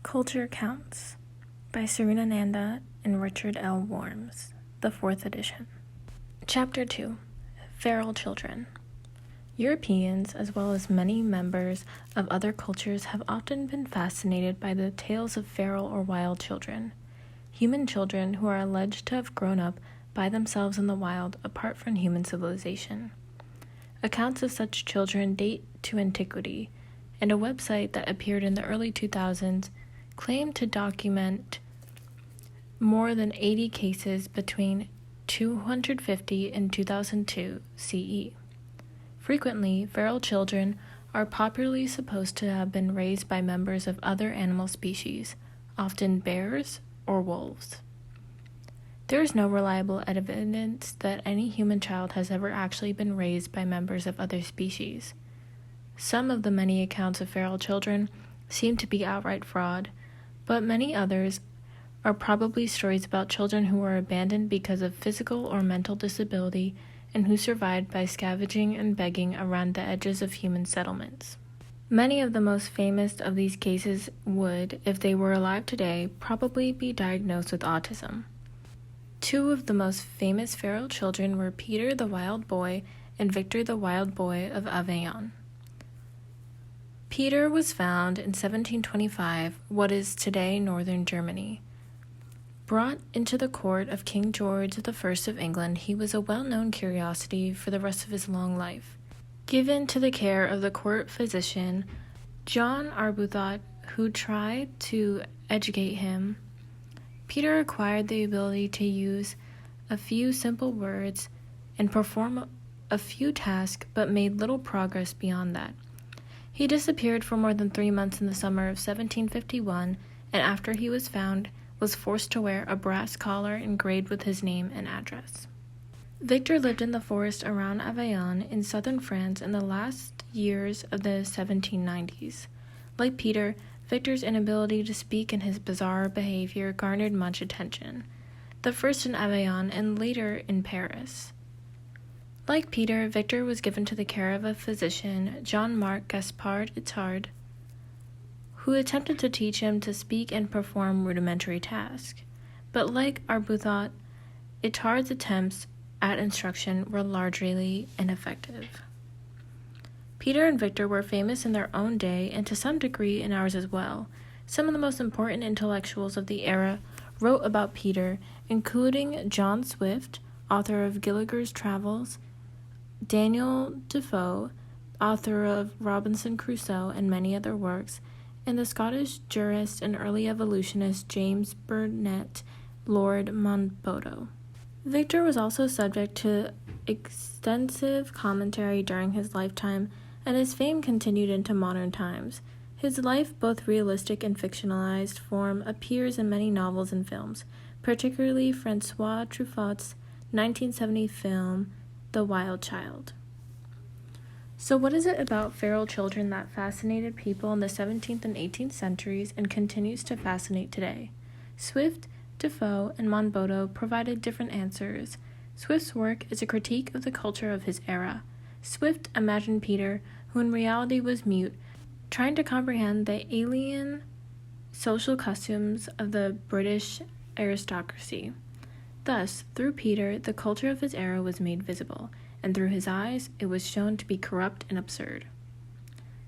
Culture Counts by Serena, Nanda, and Richard L. Worms, the 4th edition. Chapter 2. Feral Children. Europeans, as well as many members of other cultures, have often been fascinated by the tales of feral or wild children. Human children who are alleged to have grown up by themselves in the wild apart from human civilization. Accounts of such children date to antiquity, and a website that appeared in the early 2000s claimed to document more than 80 cases between 250 and 2002 CE. Frequently, feral children are popularly supposed to have been raised by members of other animal species, often bears or wolves. There is no reliable evidence that any human child has ever actually been raised by members of other species. Some of the many accounts of feral children seem to be outright fraud, but many others are probably stories about children who were abandoned because of physical or mental disability and who survived by scavenging and begging around the edges of human settlements. Many of the most famous of these cases would, if they were alive today, probably be diagnosed with autism. Two of the most famous feral children were Peter the Wild Boy and Victor the Wild Boy of Aveyron. Peter was found in 1725, what is today northern Germany. Brought into the court of King George I of England, he was a well-known curiosity for the rest of his long life. Given to the care of the court physician, John Arbuthnot, who tried to educate him, Peter acquired the ability to use a few simple words and perform a few tasks, but made little progress beyond that. He disappeared for more than 3 months in the summer of 1751, and after he was found, was forced to wear a brass collar engraved with his name and address. Victor lived in the forest around Aveyron in southern France in the last years of the 1790s. Like Peter, Victor's inability to speak and his bizarre behavior garnered much attention, the first in Aveyron and later in Paris. Like Peter, Victor was given to the care of a physician, Jean-Marc Gaspard Itard, who attempted to teach him to speak and perform rudimentary tasks. But like Arbuthnot, Itard's attempts at instruction were largely ineffective. Peter and Victor were famous in their own day and to some degree in ours as well. Some of the most important intellectuals of the era wrote about Peter, including John Swift, author of Gulliver's Travels, Daniel Defoe, author of Robinson Crusoe and many other works, and the Scottish jurist and early evolutionist James Burnet Lord Monboddo. Victor was also subject to extensive commentary during his lifetime, and his fame continued into modern times. His life, both realistic and fictionalized form, appears in many novels and films, particularly Francois Truffaut's 1970 film, The Wild Child. So what is it about feral children that fascinated people in the 17th and 18th centuries and continues to fascinate today? Swift, Defoe, and Monboddo provided different answers. Swift's work is a critique of the culture of his era. Swift imagined Peter, who in reality was mute, trying to comprehend the alien social customs of the British aristocracy. Thus, through Peter, the culture of his era was made visible, and through his eyes, it was shown to be corrupt and absurd.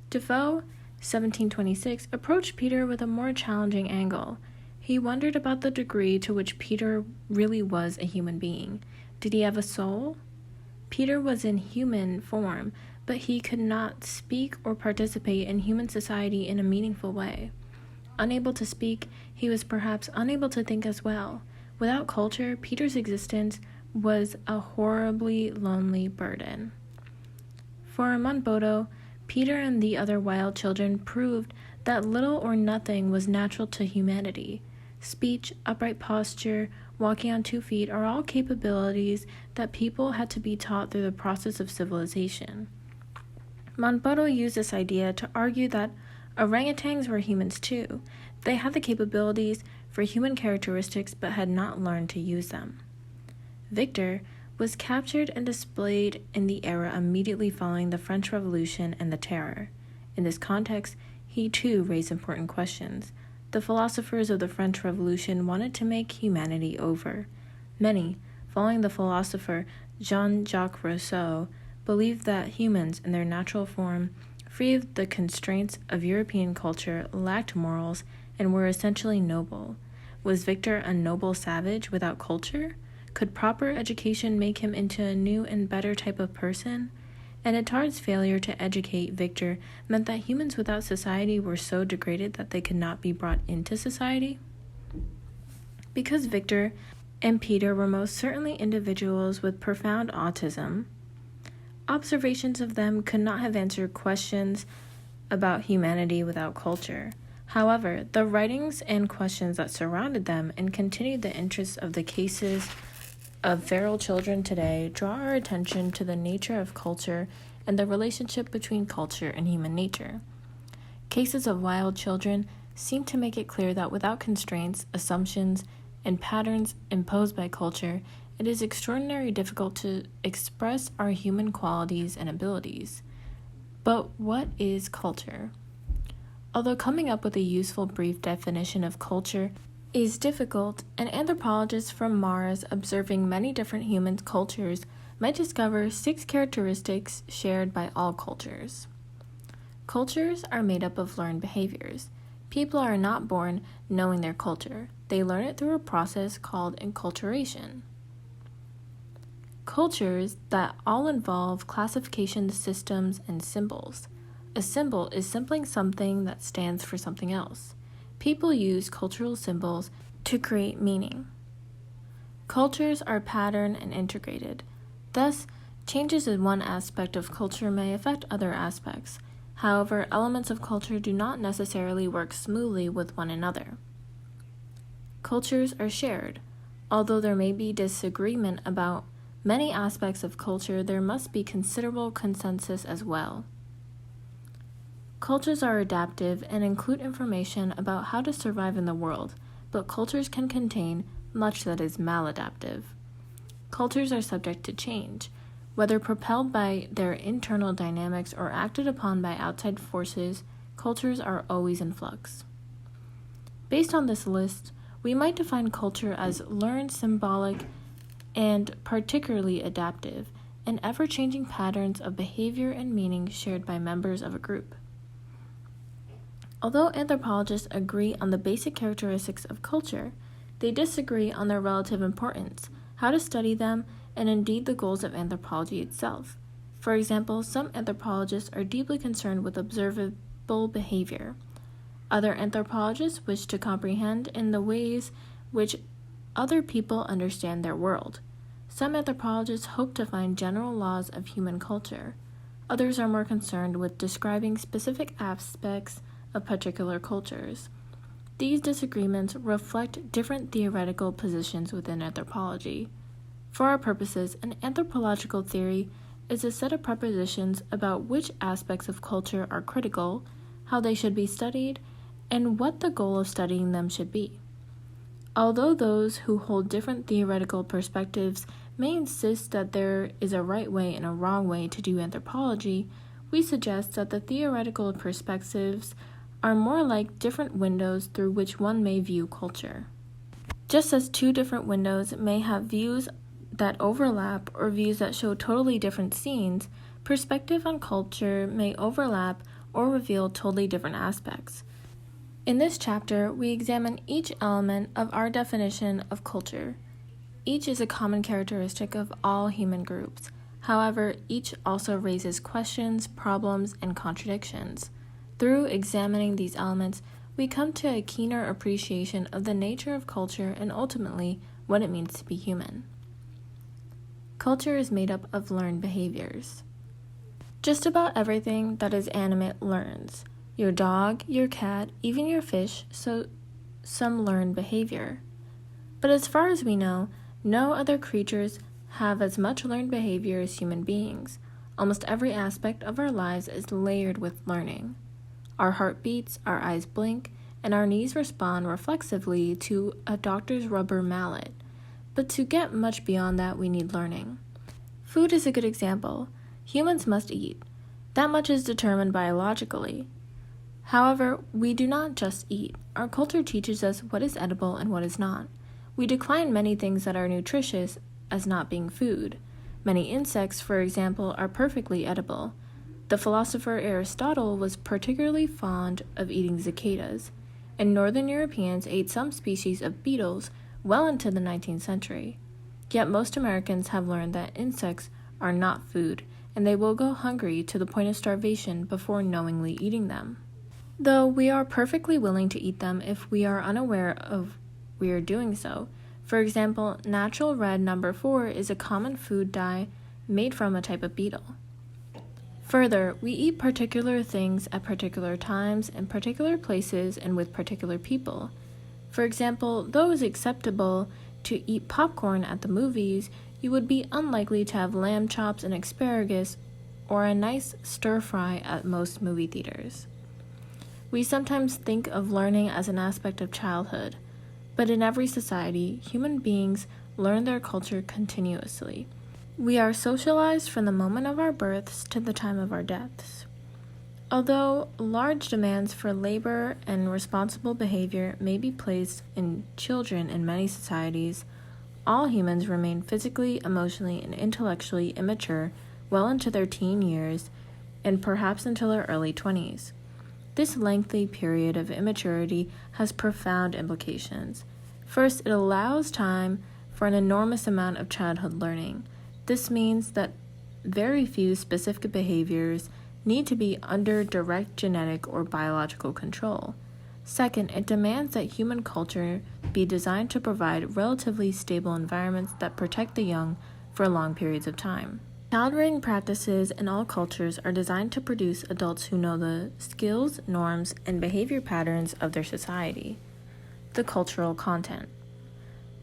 Defoe, 1726, approached Peter with a more challenging angle. He wondered about the degree to which Peter really was a human being. Did he have a soul? Peter was in human form, but he could not speak or participate in human society in a meaningful way. Unable to speak, he was perhaps unable to think as well. Without culture, Peter's existence was a horribly lonely burden. For Monboddo, Peter and the other wild children proved that little or nothing was natural to humanity. Speech, upright posture, walking on 2 feet are all capabilities that people had to be taught through the process of civilization. Monboddo used this idea to argue that orangutans were humans too. They had the capabilities for human characteristics but had not learned to use them. Victor was captured and displayed in the era immediately following the French Revolution and the Terror. In this context, he too raised important questions. the philosophers of the French Revolution wanted to make humanity over. Many, following the philosopher Jean-Jacques Rousseau, believed that humans in their natural form, free of the constraints of European culture, lacked morals and were essentially noble. Was Victor a noble savage without culture? Could proper education make him into a new and better type of person? And Itard's failure to educate Victor meant that humans without society were so degraded that they could not be brought into society? Because Victor and Peter were most certainly individuals with profound autism, observations of them could not have answered questions about humanity without culture. However, the writings and questions that surrounded them and continued the interest of the cases of feral children today draw our attention to the nature of culture and the relationship between culture and human nature. Cases of wild children seem to make it clear that without constraints, assumptions, and patterns imposed by culture, it is extraordinarily difficult to express our human qualities and abilities. But what is culture? Although coming up with a useful brief definition of culture is difficult, an anthropologist from Mars observing many different human cultures might discover 6 characteristics shared by all cultures. Cultures are made up of learned behaviors. People are not born knowing their culture. They learn it through a process called enculturation. Cultures that all involve classification systems and symbols. A symbol is simply something that stands for something else. People use cultural symbols to create meaning. Cultures are patterned and integrated. Thus, changes in one aspect of culture may affect other aspects. However, elements of culture do not necessarily work smoothly with one another. Cultures are shared. Although there may be disagreement about many aspects of culture, there must be considerable consensus as well. Cultures are adaptive and include information about how to survive in the world, but cultures can contain much that is maladaptive. Cultures are subject to change. Whether propelled by their internal dynamics or acted upon by outside forces, cultures are always in flux. Based on this list, we might define culture as learned, symbolic, and particularly adaptive, and ever-changing patterns of behavior and meaning shared by members of a group. Although anthropologists agree on the basic characteristics of culture, they disagree on their relative importance, how to study them, and indeed the goals of anthropology itself. For example, some anthropologists are deeply concerned with observable behavior. Other anthropologists wish to comprehend in the ways which other people understand their world. Some anthropologists hope to find general laws of human culture. Others are more concerned with describing specific aspects of particular cultures. These disagreements reflect different theoretical positions within anthropology. For our purposes, an anthropological theory is a set of propositions about which aspects of culture are critical, how they should be studied, and what the goal of studying them should be. Although those who hold different theoretical perspectives may insist that there is a right way and a wrong way to do anthropology, we suggest that the theoretical perspectives are more like different windows through which one may view culture. Just as 2 different windows may have views that overlap or views that show totally different scenes, perspective on culture may overlap or reveal totally different aspects. In this chapter, we examine each element of our definition of culture. Each is a common characteristic of all human groups. However, each also raises questions, problems, and contradictions. Through examining these elements, we come to a keener appreciation of the nature of culture and ultimately what it means to be human. Culture is made up of learned behaviors. Just about everything that is animate learns. Your dog, your cat, even your fish, so some learned behavior. But as far as we know, no other creatures have as much learned behavior as human beings. Almost every aspect of our lives is layered with learning. Our heart beats, our eyes blink, and our knees respond reflexively to a doctor's rubber mallet. But to get much beyond that, we need learning. Food is a good example. Humans must eat. That much is determined biologically. However, we do not just eat. Our culture teaches us what is edible and what is not. We decline many things that are nutritious as not being food. Many insects, for example, are perfectly edible. The philosopher Aristotle was particularly fond of eating cicadas, and Northern Europeans ate some species of beetles well into the 19th century. Yet most Americans have learned that insects are not food, and they will go hungry to the point of starvation before knowingly eating them. Though we are perfectly willing to eat them if we are unaware of we are doing so. For example, natural red number 4 is a common food dye made from a type of beetle. Further, we eat particular things at particular times, in particular places, and with particular people. For example, though it is acceptable to eat popcorn at the movies, you would be unlikely to have lamb chops and asparagus or a nice stir-fry at most movie theaters. We sometimes think of learning as an aspect of childhood, but in every society, human beings learn their culture continuously. We are socialized from the moment of our births to the time of our deaths. Although large demands for labor and responsible behavior may be placed in children in many societies, all humans remain physically, emotionally, and intellectually immature well into their teen years and perhaps until their early 20s. This lengthy period of immaturity has profound implications. First, it allows time for an enormous amount of childhood learning. This means that very few specific behaviors need to be under direct genetic or biological control. Second, it demands that human culture be designed to provide relatively stable environments that protect the young for long periods of time. Child-rearing practices in all cultures are designed to produce adults who know the skills, norms, and behavior patterns of their society, the cultural content.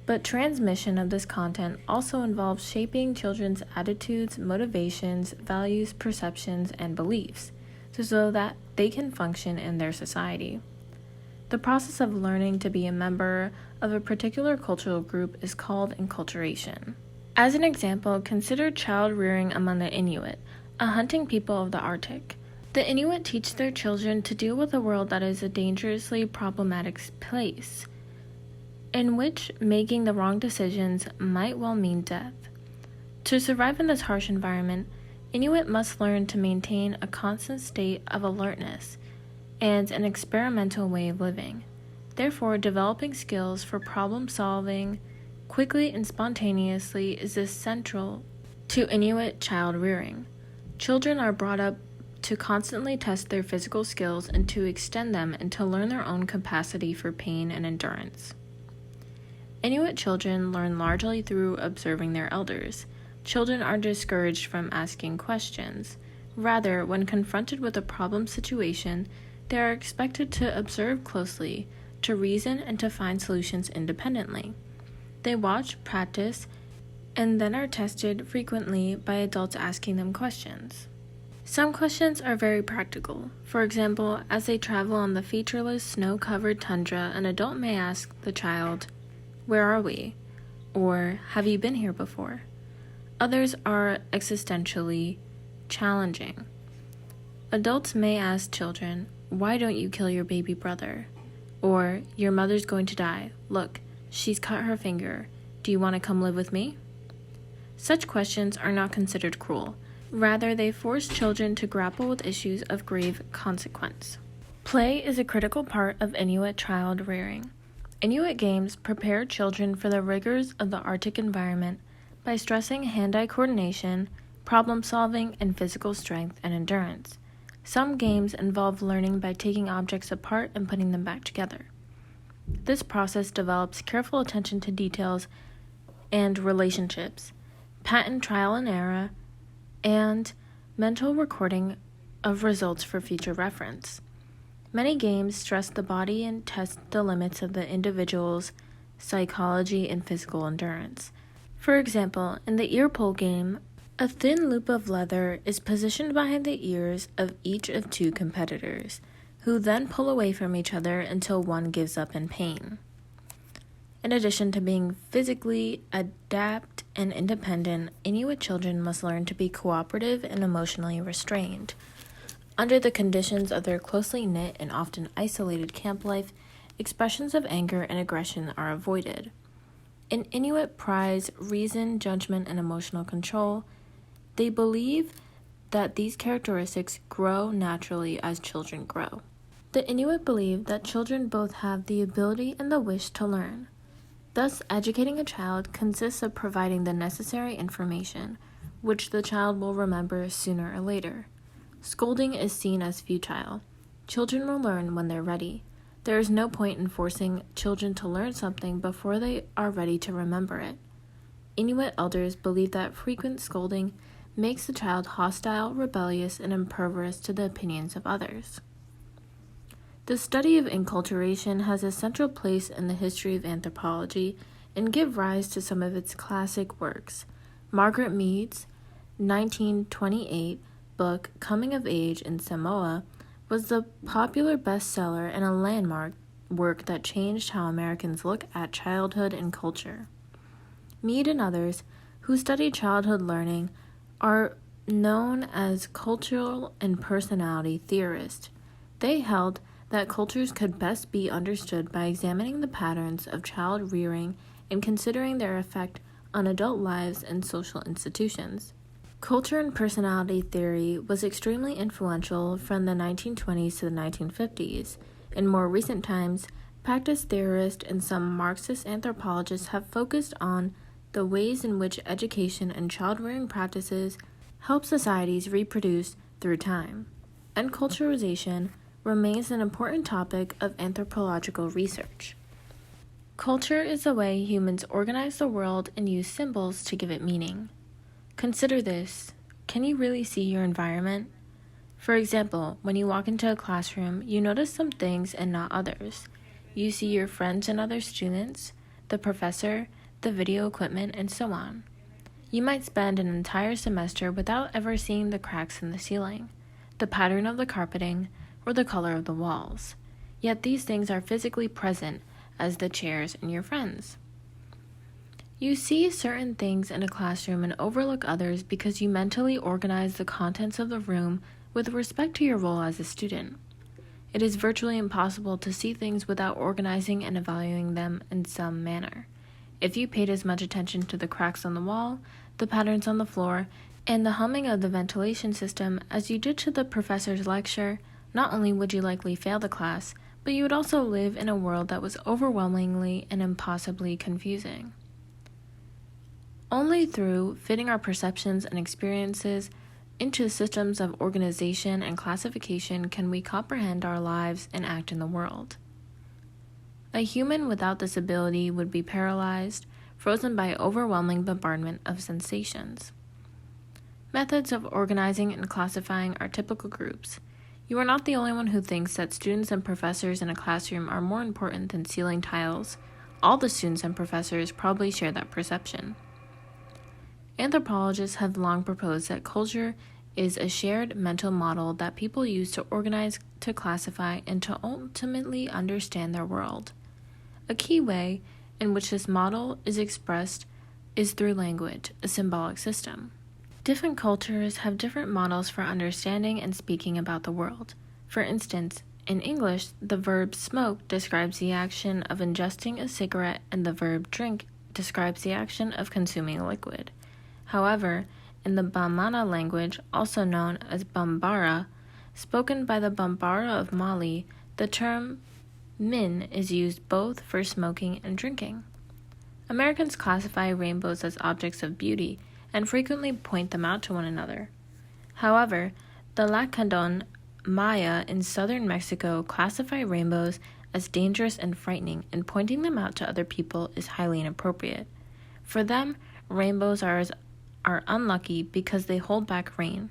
But transmission of this content also involves shaping children's attitudes, motivations, values, perceptions, and beliefs, so that they can function in their society. The process of learning to be a member of a particular cultural group is called enculturation. As an example, consider child rearing among the Inuit, a hunting people of the Arctic. The Inuit teach their children to deal with a world that is a dangerously problematic place, in which making the wrong decisions might well mean death. To survive in this harsh environment, Inuit must learn to maintain a constant state of alertness and an experimental way of living. Therefore, developing skills for problem solving quickly and spontaneously is essential to Inuit child rearing. Children are brought up to constantly test their physical skills and to extend them and to learn their own capacity for pain and endurance. Inuit children learn largely through observing their elders. Children are discouraged from asking questions. Rather, when confronted with a problem situation, they are expected to observe closely, to reason, and to find solutions independently. They watch, practice, and then are tested frequently by adults asking them questions. Some questions are very practical. For example, as they travel on the featureless, snow-covered tundra, an adult may ask the child, "Where are we?" or "Have you been here before?" Others are existentially challenging. Adults may ask children, "Why don't you kill your baby brother?" Or, "Your mother's going to die. Look, she's cut her finger. Do you want to come live with me?" Such questions are not considered cruel. Rather, they force children to grapple with issues of grave consequence. Play is a critical part of Inuit child rearing. Inuit Games prepare children for the rigors of the Arctic environment by stressing hand-eye coordination, problem-solving, and physical strength and endurance. Some games involve learning by taking objects apart and putting them back together. This process develops careful attention to details and relationships, patent trial and error, and mental recording of results for future reference. Many games stress the body and test the limits of the individual's psychology and physical endurance. For example, in the ear pull game, a thin loop of leather is positioned behind the ears of each of two competitors, who then pull away from each other until one gives up in pain. In addition to being physically adept and independent, Inuit children must learn to be cooperative and emotionally restrained. Under the conditions of their closely knit and often isolated camp life, expressions of anger and aggression are avoided. An Inuit prize reason, judgment, and emotional control. They believe that these characteristics grow naturally as children grow. The Inuit believe that children both have the ability and the wish to learn. Thus, educating a child consists of providing the necessary information, which the child will remember sooner or later. Scolding is seen as futile. Children will learn when they're ready. There is no point in forcing children to learn something before they are ready to remember it. Inuit elders believe that frequent scolding makes the child hostile, rebellious, and impervious to the opinions of others. The study of enculturation has a central place in the history of anthropology and give rise to some of its classic works. Margaret Meads' 1928 book Coming of Age in Samoa was the popular bestseller and a landmark work that changed how Americans look at childhood and culture. Mead and others who study childhood learning are known as cultural and personality theorists. They held that cultures could best be understood by examining the patterns of child rearing and considering their effect on adult lives and social institutions. Culture and personality theory was extremely influential from the 1920s to the 1950s. In more recent times, practice theorists and some Marxist anthropologists have focused on the ways in which education and child-rearing practices help societies reproduce through time. Enculturation remains an important topic of anthropological research. Culture is the way humans organize the world and use symbols to give it meaning. Consider this. Can you really see your environment? For example, when you walk into a classroom, you notice some things and not others. You see your friends and other students, the professor, the video equipment, and so on. You might spend an entire semester without ever seeing the cracks in the ceiling, the pattern of the carpeting, or the color of the walls. Yet these things are physically present as the chairs and your friends. You see certain things in a classroom and overlook others because you mentally organize the contents of the room with respect to your role as a student. It is virtually impossible to see things without organizing and evaluating them in some manner. If you paid as much attention to the cracks on the wall, the patterns on the floor, and the humming of the ventilation system as you did to the professor's lecture, not only would you likely fail the class, but you would also live in a world that was overwhelmingly and impossibly confusing. Only through fitting our perceptions and experiences into systems of organization and classification can we comprehend our lives and act in the world. A human without this ability would be paralyzed, frozen by overwhelming bombardment of sensations. Methods of organizing and classifying are typical groups. You are not the only one who thinks that students and professors in a classroom are more important than ceiling tiles. All the students and professors probably share that perception. Anthropologists have long proposed that culture is a shared mental model that people use to organize, to classify, and to ultimately understand their world. A key way in which this model is expressed is through language, a symbolic system. Different cultures have different models for understanding and speaking about the world. For instance, in English, the verb smoke describes the action of ingesting a cigarette, and the verb drink describes the action of consuming a liquid. However, in the Bamana language, also known as Bambara, spoken by the Bambara of Mali, the term min is used both for smoking and drinking. Americans classify rainbows as objects of beauty and frequently point them out to one another. However, the Lacandon Maya in southern Mexico classify rainbows as dangerous and frightening, and pointing them out to other people is highly inappropriate. For them, rainbows are unlucky because they hold back rain.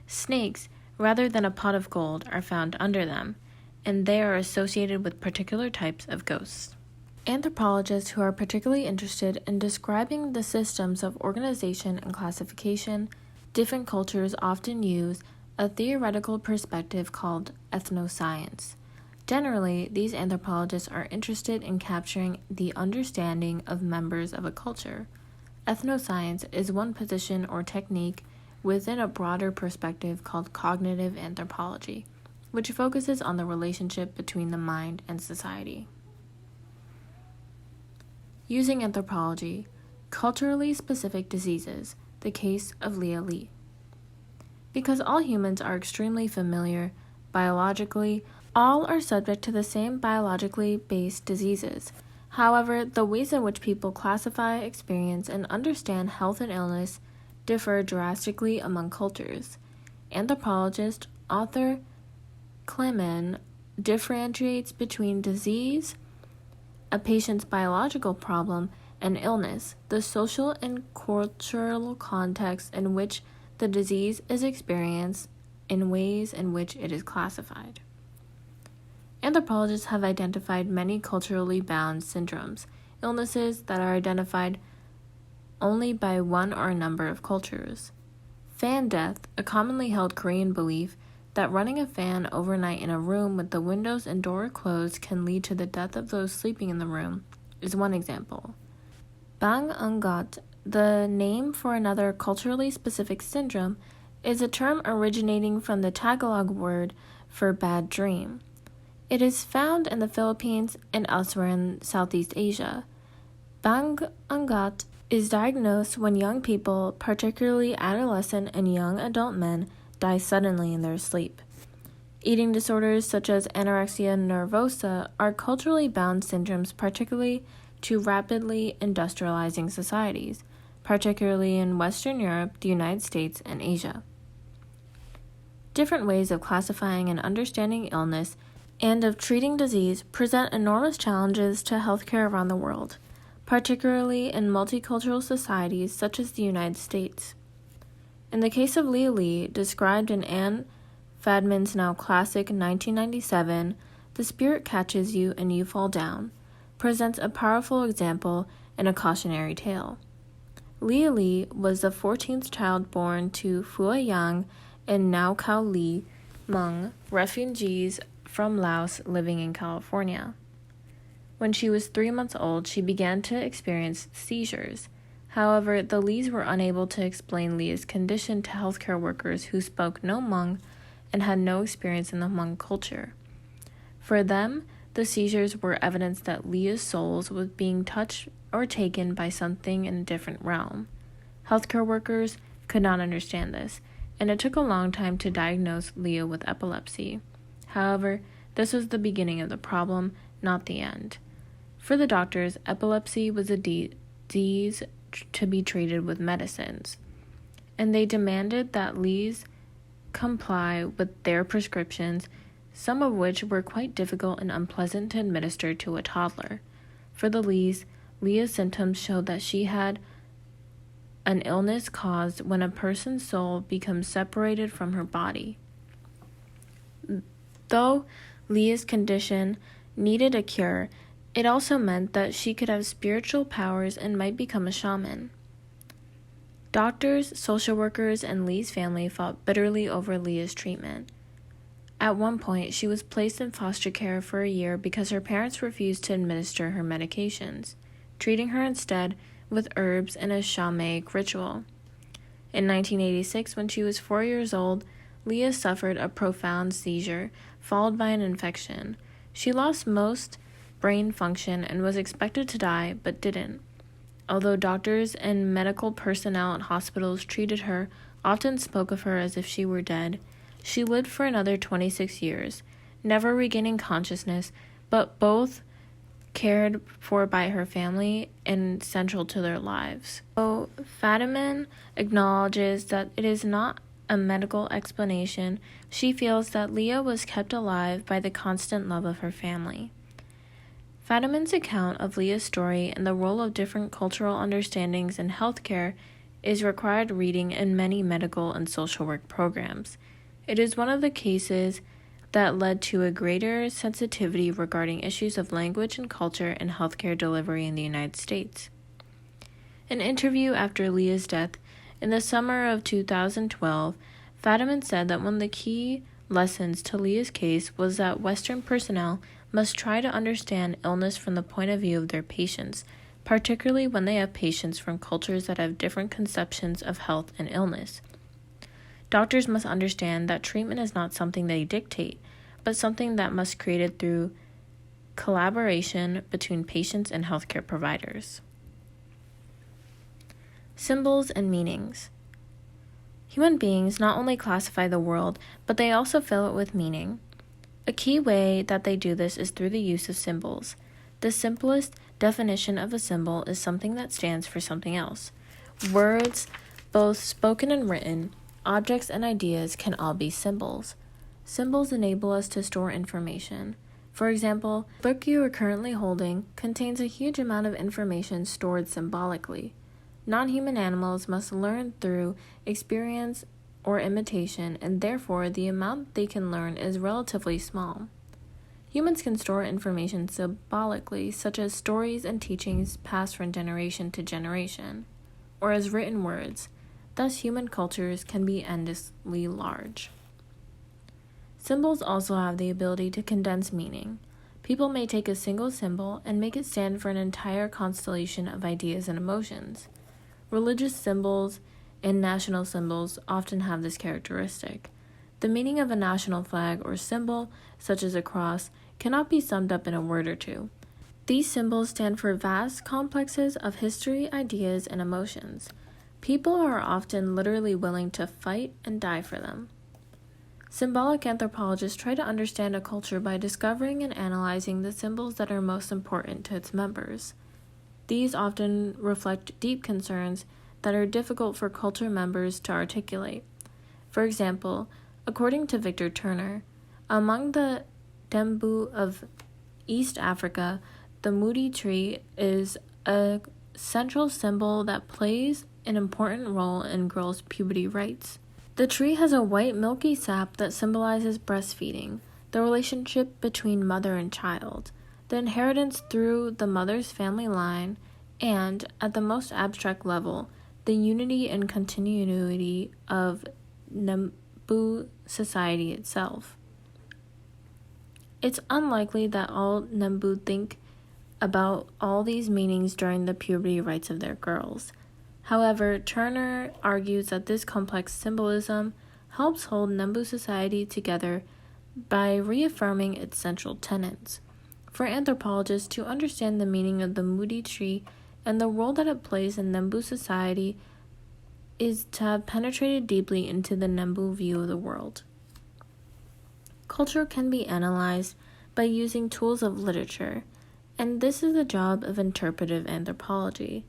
Snakes, rather than a pot of gold, are found under them, and they are associated with particular types of ghosts. Anthropologists who are particularly interested in describing the systems of organization and classification, different cultures often use a theoretical perspective called ethnoscience. Generally, these anthropologists are interested in capturing the understanding of members of a culture. Ethnoscience is one position or technique within a broader perspective called cognitive anthropology, which focuses on the relationship between the mind and society. Using anthropology, culturally specific diseases, the case of Leah Lee. Because all humans are extremely familiar biologically, all are subject to the same biologically based diseases. However, the ways in which people classify, experience, and understand health and illness differ drastically among cultures. Anthropologist author Clemen differentiates between disease, a patient's biological problem, and illness, the social and cultural context in which the disease is experienced, in ways in which it is classified. Anthropologists have identified many culturally bound syndromes, illnesses that are identified only by one or a number of cultures. Fan death, a commonly held Korean belief that running a fan overnight in a room with the windows and door closed can lead to the death of those sleeping in the room, is one example. Bang Ungat, the name for another culturally specific syndrome, is a term originating from the Tagalog word for bad dream. It is found in the Philippines and elsewhere in Southeast Asia. Bang Ungat is diagnosed when young people, particularly adolescent and young adult men, die suddenly in their sleep. Eating disorders such as anorexia nervosa are culturally bound syndromes particularly to rapidly industrializing societies, particularly in Western Europe, the United States, and Asia. Different ways of classifying and understanding illness and of treating disease present enormous challenges to healthcare around the world, particularly in multicultural societies such as the United States. In the case of Leah Lee, described in Anne Fadman's now classic 1997, The Spirit Catches You and You Fall Down, presents a powerful example and a cautionary tale. Leah Lee was the 14th child born to Phua Yang and Nau Kao Lee Mung, refugees from Laos living in California. When she was 3 months old, she began to experience seizures. However, the Lees were unable to explain Leah's condition to healthcare workers who spoke no Hmong and had no experience in the Hmong culture. For them, the seizures were evidence that Leah's soul was being touched or taken by something in a different realm. Healthcare workers could not understand this, and it took a long time to diagnose Leah with epilepsy. However, this was the beginning of the problem, not the end. For the doctors, epilepsy was a disease to be treated with medicines, and they demanded that Lees comply with their prescriptions, some of which were quite difficult and unpleasant to administer to a toddler. For the Lees, Leah's symptoms showed that she had an illness caused when a person's soul becomes separated from her body. Though Leah's condition needed a cure, it also meant that she could have spiritual powers and might become a shaman. Doctors, social workers, and Lee's family fought bitterly over Leah's treatment. At one point, she was placed in foster care for a year because her parents refused to administer her medications, treating her instead with herbs and a shamanic ritual. In 1986, when she was 4 years old, Leah suffered a profound seizure, followed by an infection. She lost most brain function and was expected to die, but didn't. Although doctors and medical personnel at hospitals treated her, often spoke of her as if she were dead, she lived for another 26 years, never regaining consciousness, but both cared for by her family and central to their lives. So Fadiman acknowledges that it is not a medical explanation. She feels that Leah was kept alive by the constant love of her family. Fadiman's account of Leah's story and the role of different cultural understandings in healthcare is required reading in many medical and social work programs. It is one of the cases that led to a greater sensitivity regarding issues of language and culture in healthcare delivery in the United States. An interview after Leah's death in the summer of 2012, Fadiman said that one of the key lessons to Leah's case was that Western personnel must try to understand illness from the point of view of their patients, particularly when they have patients from cultures that have different conceptions of health and illness. Doctors must understand that treatment is not something they dictate, but something that must be created through collaboration between patients and healthcare providers. Symbols and meanings. Human beings not only classify the world, but they also fill it with meaning. A key way that they do this is through the use of symbols. The simplest definition of a symbol is something that stands for something else. Words, both spoken and written, objects and ideas can all be symbols. Symbols enable us to store information. For example, the book you are currently holding contains a huge amount of information stored symbolically. Non-human animals must learn through experience or imitation, and therefore the amount they can learn is relatively small. Humans can store information symbolically, such as stories and teachings passed from generation to generation, or as written words. Thus, human cultures can be endlessly large. Symbols also have the ability to condense meaning. People may take a single symbol and make it stand for an entire constellation of ideas and emotions. Religious symbols and national symbols often have this characteristic. The meaning of a national flag or symbol, such as a cross, cannot be summed up in a word or two. These symbols stand for vast complexes of history, ideas, and emotions. People are often literally willing to fight and die for them. Symbolic anthropologists try to understand a culture by discovering and analyzing the symbols that are most important to its members. These often reflect deep concerns that are difficult for culture members to articulate. For example, according to Victor Turner, among the Dembu of East Africa, the Moody tree is a central symbol that plays an important role in girls' puberty rites. The tree has a white milky sap that symbolizes breastfeeding, the relationship between mother and child, the inheritance through the mother's family line, and, at the most abstract level, the unity and continuity of Nembu society itself. It's unlikely that all Nembu think about all these meanings during the puberty rites of their girls. However, Turner argues that this complex symbolism helps hold Nembu society together by reaffirming its central tenets. For anthropologists to understand the meaning of the Moody tree and the role that it plays in Nembu society is to have penetrated deeply into the Nembu view of the world. Culture can be analyzed by using tools of literature, and this is the job of interpretive anthropology.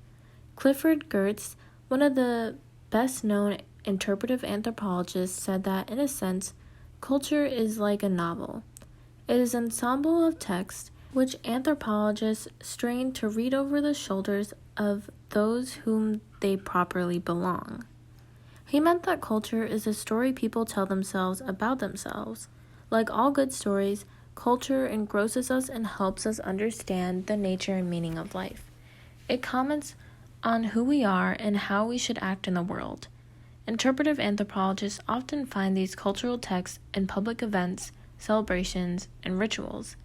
Clifford Geertz, one of the best-known interpretive anthropologists, said that, in a sense, culture is like a novel. It is an ensemble of text which anthropologists strain to read over the shoulders of those whom they properly belong. He meant that culture is a story people tell themselves about themselves. Like all good stories, culture engrosses us and helps us understand the nature and meaning of life. It comments on who we are and how we should act in the world. Interpretive anthropologists often find these cultural texts in public events, celebrations, and rituals.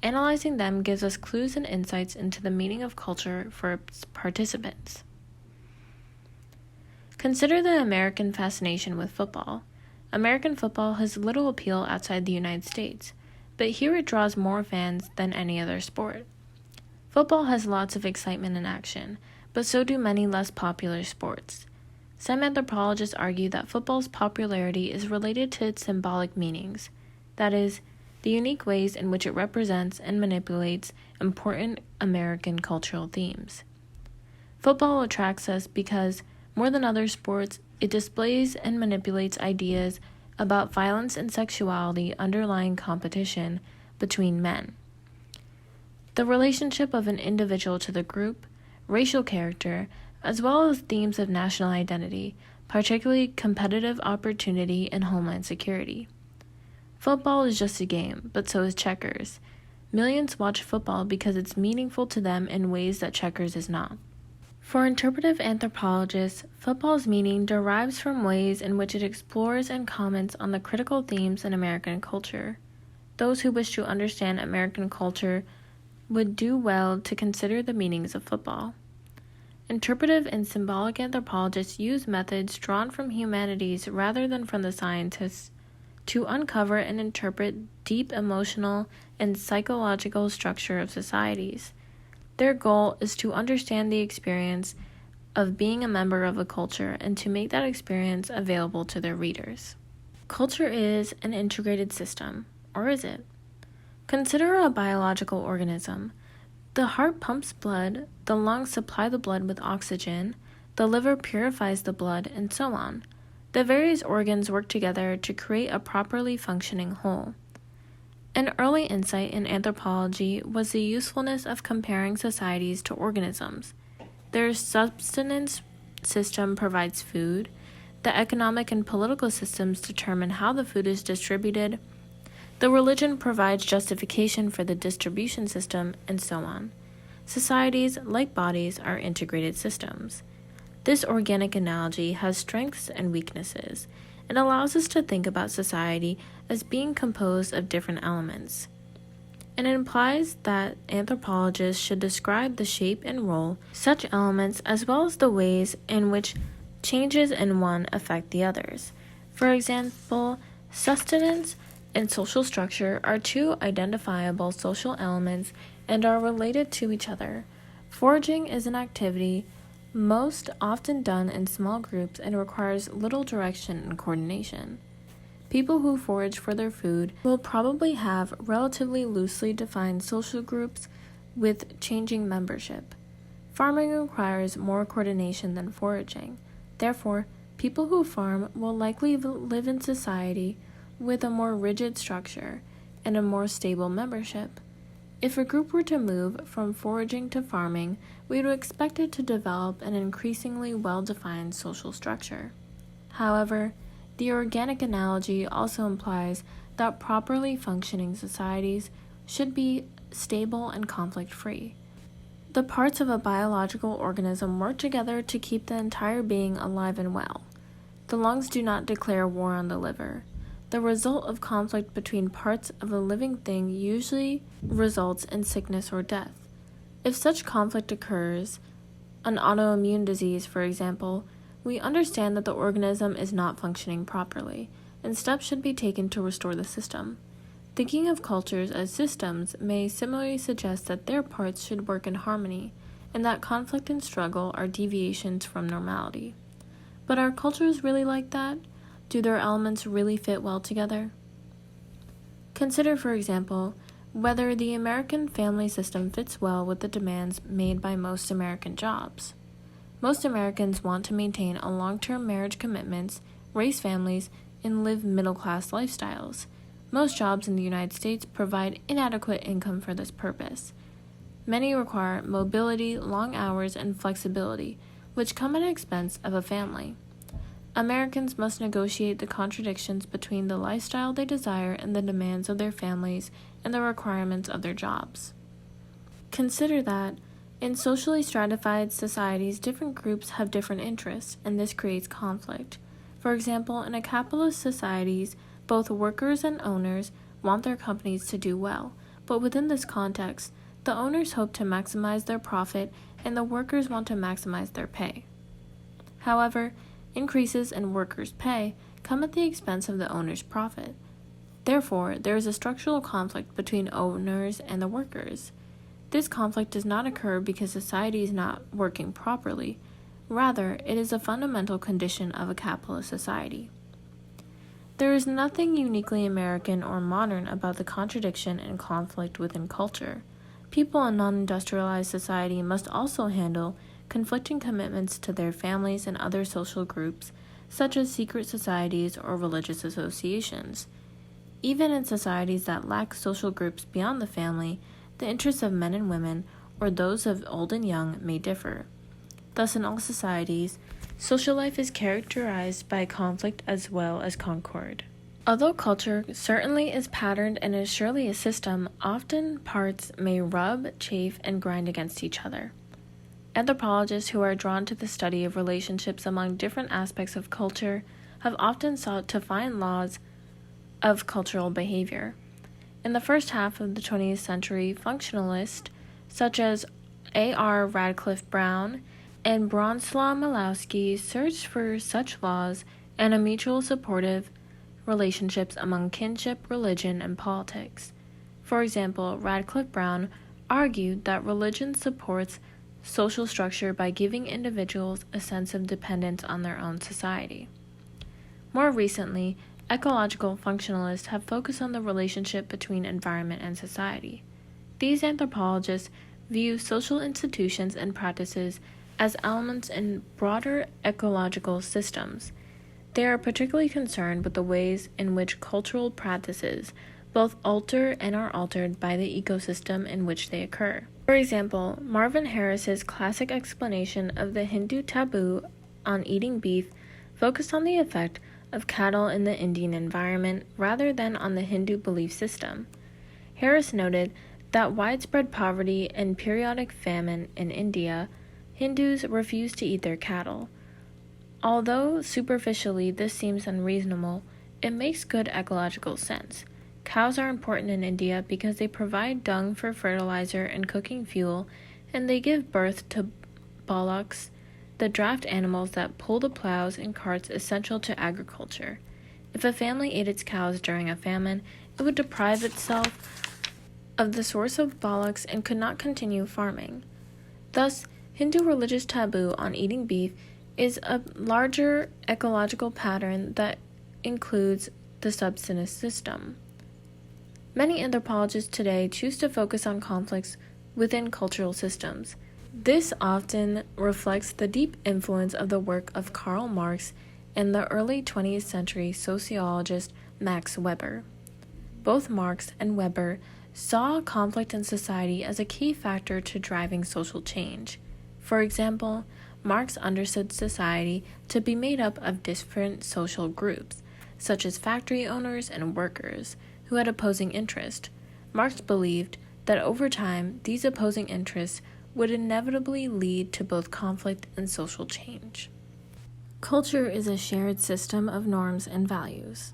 Analyzing them gives us clues and insights into the meaning of culture for its participants. Consider the American fascination with football. American football has little appeal outside the United States, but here it draws more fans than any other sport. Football has lots of excitement and action, but so do many less popular sports. Some anthropologists argue that football's popularity is related to its symbolic meanings, that is, the unique ways in which it represents and manipulates important American cultural themes. Football attracts us because, more than other sports, it displays and manipulates ideas about violence and sexuality underlying competition between men. The relationship of an individual to the group, racial character, as well as themes of national identity, particularly competitive opportunity and homeland security. Football is just a game, but so is checkers. Millions watch football because it's meaningful to them in ways that checkers is not. For interpretive anthropologists, football's meaning derives from ways in which it explores and comments on the critical themes in American culture. Those who wish to understand American culture would do well to consider the meanings of football. Interpretive and symbolic anthropologists use methods drawn from humanities rather than from the scientists to uncover and interpret deep emotional and psychological structure of societies. Their goal is to understand the experience of being a member of a culture and to make that experience available to their readers. Culture is an integrated system, or is it? Consider a biological organism. The heart pumps blood, the lungs supply the blood with oxygen, the liver purifies the blood, and so on. The various organs work together to create a properly functioning whole. An early insight in anthropology was the usefulness of comparing societies to organisms. Their subsistence system provides food, the economic and political systems determine how the food is distributed, the religion provides justification for the distribution system, and so on. Societies, like bodies, are integrated systems. This organic analogy has strengths and weaknesses. It allows us to think about society as being composed of different elements. It implies that anthropologists should describe the shape and role of such elements as well as the ways in which changes in one affect the others. For example, sustenance and social structure are two identifiable social elements and are related to each other. Foraging is an activity most often done in small groups and requires little direction and coordination. People who forage for their food will probably have relatively loosely defined social groups with changing membership. Farming requires more coordination than foraging. Therefore, people who farm will likely live in society with a more rigid structure and a more stable membership. If a group were to move from foraging to farming, we would expect it to develop an increasingly well-defined social structure. However, the organic analogy also implies that properly functioning societies should be stable and conflict-free. The parts of a biological organism work together to keep the entire being alive and well. The lungs do not declare war on the liver. The result of conflict between parts of a living thing usually results in sickness or death. If such conflict occurs, an autoimmune disease, for example, we understand that the organism is not functioning properly, and steps should be taken to restore the system. Thinking of cultures as systems may similarly suggest that their parts should work in harmony, and that conflict and struggle are deviations from normality. But are cultures really like that? Do their elements really fit well together? Consider, for example, whether the American family system fits well with the demands made by most American jobs. Most Americans want to maintain a long-term marriage commitments, raise families, and live middle-class lifestyles. Most jobs in the United States provide inadequate income for this purpose. Many require mobility, long hours, and flexibility, which come at the expense of a family. Americans must negotiate the contradictions between the lifestyle they desire and the demands of their families and the requirements of their jobs. Consider that, in socially stratified societies, different groups have different interests, and this creates conflict. For example, in a capitalist societies, both workers and owners want their companies to do well, but within this context, the owners hope to maximize their profit and the workers want to maximize their pay. However, increases in workers' pay come at the expense of the owner's profit. Therefore, there is a structural conflict between owners and the workers. This conflict does not occur because society is not working properly. Rather, it is a fundamental condition of a capitalist society. There is nothing uniquely American or modern about the contradiction and conflict within culture. People in non-industrialized society must also handle conflicting commitments to their families and other social groups, such as secret societies or religious associations. Even in societies that lack social groups beyond the family, the interests of men and women, or those of old and young, may differ. Thus, in all societies, social life is characterized by conflict as well as concord. Although culture certainly is patterned and is surely a system, often parts may rub, chafe, and grind against each other. Anthropologists who are drawn to the study of relationships among different aspects of culture have often sought to find laws of cultural behavior. In the first half of the 20th century, functionalists such as A.R. Radcliffe Brown and Bronislaw Malowski searched for such laws and a mutual supportive relationships among kinship, religion, and politics. For example, Radcliffe Brown argued that religion supports social structure by giving individuals a sense of dependence on their own society. More recently, ecological functionalists have focused on the relationship between environment and society. These anthropologists view social institutions and practices as elements in broader ecological systems. They are particularly concerned with the ways in which cultural practices both alter and are altered by the ecosystem in which they occur. For example, Marvin Harris's classic explanation of the Hindu taboo on eating beef focused on the effect of cattle in the Indian environment rather than on the Hindu belief system. Harris noted that widespread poverty and periodic famine in India, Hindus refused to eat their cattle. Although superficially this seems unreasonable, it makes good ecological sense. Cows are important in India because they provide dung for fertilizer and cooking fuel, and they give birth to bullocks, the draft animals that pull the plows and carts essential to agriculture. If a family ate its cows during a famine, it would deprive itself of the source of bullocks and could not continue farming. Thus, Hindu religious taboo on eating beef is a larger ecological pattern that includes the subsistence system. Many anthropologists today choose to focus on conflicts within cultural systems. This often reflects the deep influence of the work of Karl Marx and the early 20th century sociologist Max Weber. Both Marx and Weber saw conflict in society as a key factor to driving social change. For example, Marx understood society to be made up of different social groups, such as factory owners and workers, who had opposing interests. Marx believed that over time, these opposing interests would inevitably lead to both conflict and social change. Culture is a shared system of norms and values.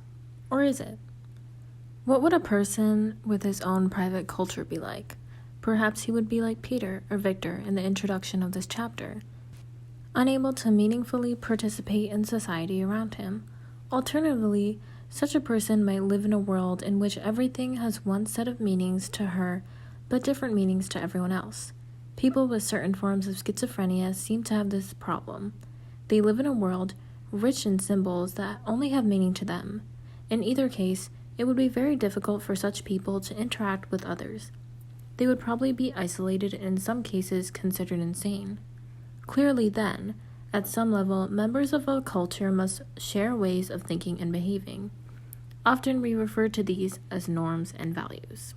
Or is it? What would a person with his own private culture be like? Perhaps he would be like Peter or Victor in the introduction of this chapter, unable to meaningfully participate in society around him. Alternatively, such a person might live in a world in which everything has one set of meanings to her, but different meanings to everyone else. People with certain forms of schizophrenia seem to have this problem. They live in a world rich in symbols that only have meaning to them. In either case, it would be very difficult for such people to interact with others. They would probably be isolated and in some cases considered insane. Clearly then, at some level, members of a culture must share ways of thinking and behaving. Often we refer to these as norms and values.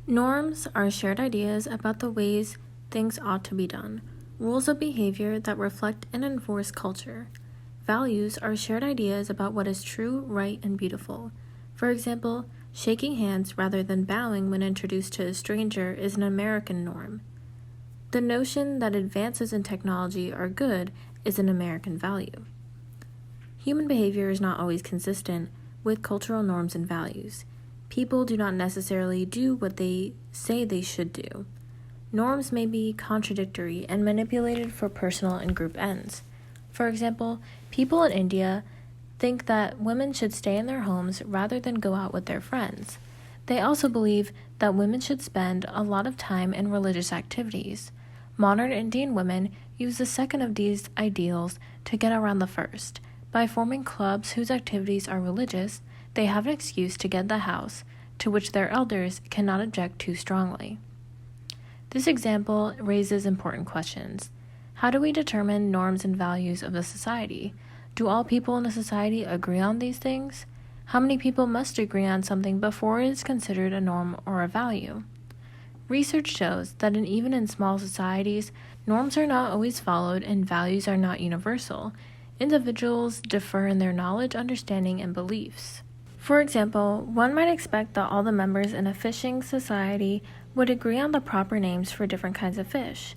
Norms are shared ideas about the ways things ought to be done, rules of behavior that reflect and enforce culture. Values are shared ideas about what is true, right, and beautiful. For example, shaking hands rather than bowing when introduced to a stranger is an American norm. The notion that advances in technology are good is an American value. Human behavior is not always consistent with cultural norms and values. People do not necessarily do what they say they should do. Norms may be contradictory and manipulated for personal and group ends. For example, people in India think that women should stay in their homes rather than go out with their friends. They also believe that women should spend a lot of time in religious activities. Modern Indian women use the second of these ideals to get around the first. By forming clubs whose activities are religious, they have an excuse to get the house, to which their elders cannot object too strongly. This example raises important questions. How do we determine norms and values of a society? Do all people in a society agree on these things? How many people must agree on something before it is considered a norm or a value? Research shows that even in small societies, norms are not always followed and values are not universal. Individuals differ in their knowledge, understanding, and beliefs. For example, one might expect that all the members in a fishing society would agree on the proper names for different kinds of fish.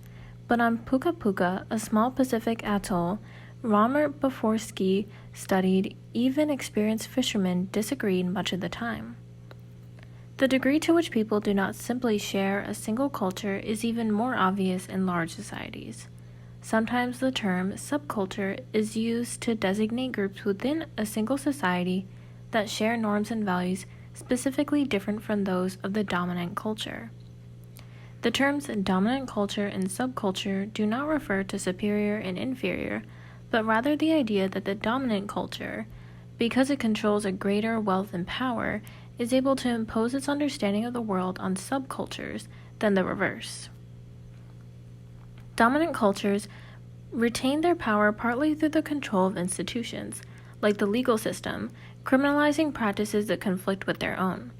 But on Puka Puka, a small Pacific atoll, Robert Boforsky studied, even experienced fishermen disagreed much of the time. The degree to which people do not simply share a single culture is even more obvious in large societies. Sometimes the term subculture is used to designate groups within a single society that share norms and values specifically different from those of the dominant culture. The terms dominant culture and subculture do not refer to superior and inferior, but rather the idea that the dominant culture, because it controls a greater wealth and power, is able to impose its understanding of the world on subcultures than the reverse. Dominant cultures retain their power partly through the control of institutions, like the legal system, criminalizing practices that conflict with their own.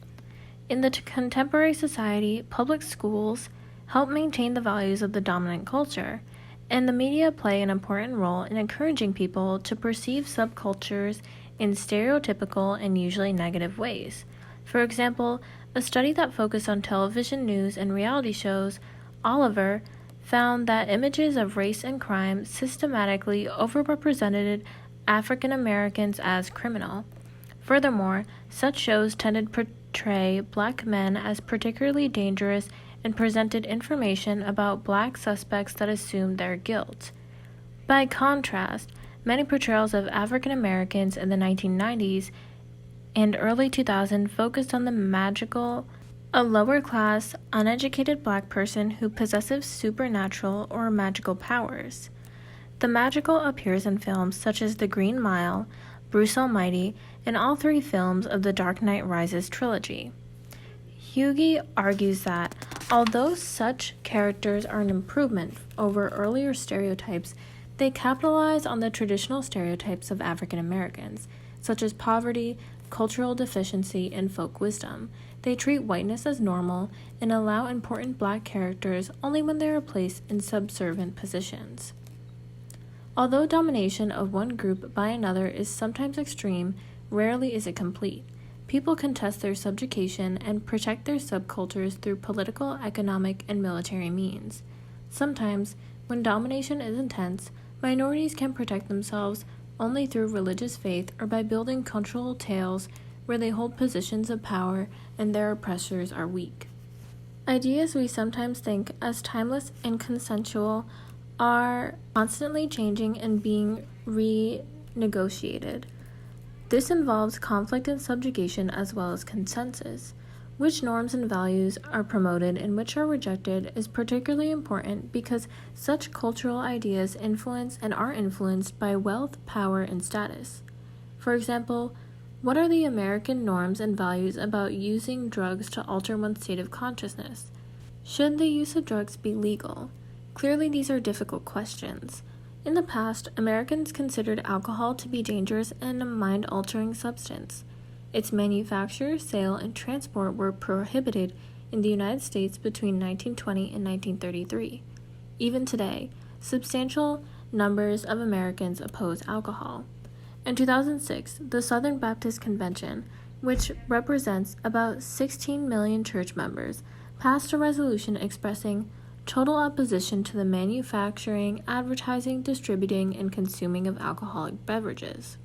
In the contemporary society, public schools help maintain the values of the dominant culture, and the media play an important role in encouraging people to perceive subcultures in stereotypical and usually negative ways. For example, a study that focused on television news and reality shows, Oliver, found that images of race and crime systematically overrepresented African Americans as criminal. Furthermore, such shows tended to portray black men as particularly dangerous and presented information about black suspects that assumed their guilt. By contrast, many portrayals of African Americans in the 1990s and early 2000s focused on the magical, a lower-class, uneducated black person who possesses supernatural or magical powers. The magical appears in films such as The Green Mile, Bruce Almighty, and all three films of the Dark Knight Rises trilogy. Hughie argues that, although such characters are an improvement over earlier stereotypes, they capitalize on the traditional stereotypes of African Americans, such as poverty, cultural deficiency, and folk wisdom. They treat whiteness as normal and allow important black characters only when they are placed in subservient positions. Although domination of one group by another is sometimes extreme, rarely is it complete. People contest their subjugation and protect their subcultures through political, economic, and military means. Sometimes, when domination is intense, minorities can protect themselves only through religious faith or by building cultural tales where they hold positions of power and their oppressors are weak. Ideas we sometimes think as timeless and consensual are constantly changing and being renegotiated. This involves conflict and subjugation as well as consensus. Which norms and values are promoted and which are rejected is particularly important because such cultural ideas influence and are influenced by wealth, power, and status. For example, what are the American norms and values about using drugs to alter one's state of consciousness? Should the use of drugs be legal? Clearly, these are difficult questions. In the past, Americans considered alcohol to be dangerous and a mind-altering substance. Its manufacture, sale, and transport were prohibited in the United States between 1920 and 1933. Even today, substantial numbers of Americans oppose alcohol. In 2006, the Southern Baptist Convention, which represents about 16 million church members, passed a resolution expressing total opposition to the manufacturing, advertising, distributing, and consuming of alcoholic beverages.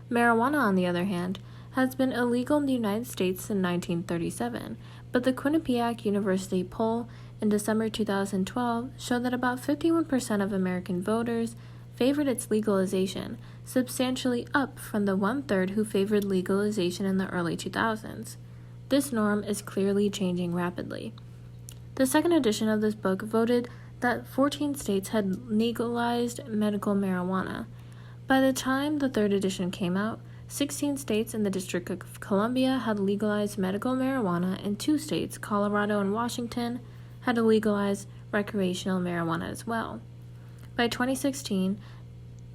Marijuana, on the other hand, has been illegal in the United States since 1937, but the Quinnipiac University poll in December 2012 showed that about 51% of American voters favored its legalization, substantially up from the one-third who favored legalization in the early 2000s. This norm is clearly changing rapidly. The second edition of this book voted that 14 states had legalized medical marijuana. By the time the third edition came out, 16 states and the District of Columbia had legalized medical marijuana, and 2 states, Colorado and Washington, had legalized recreational marijuana as well. By 2016,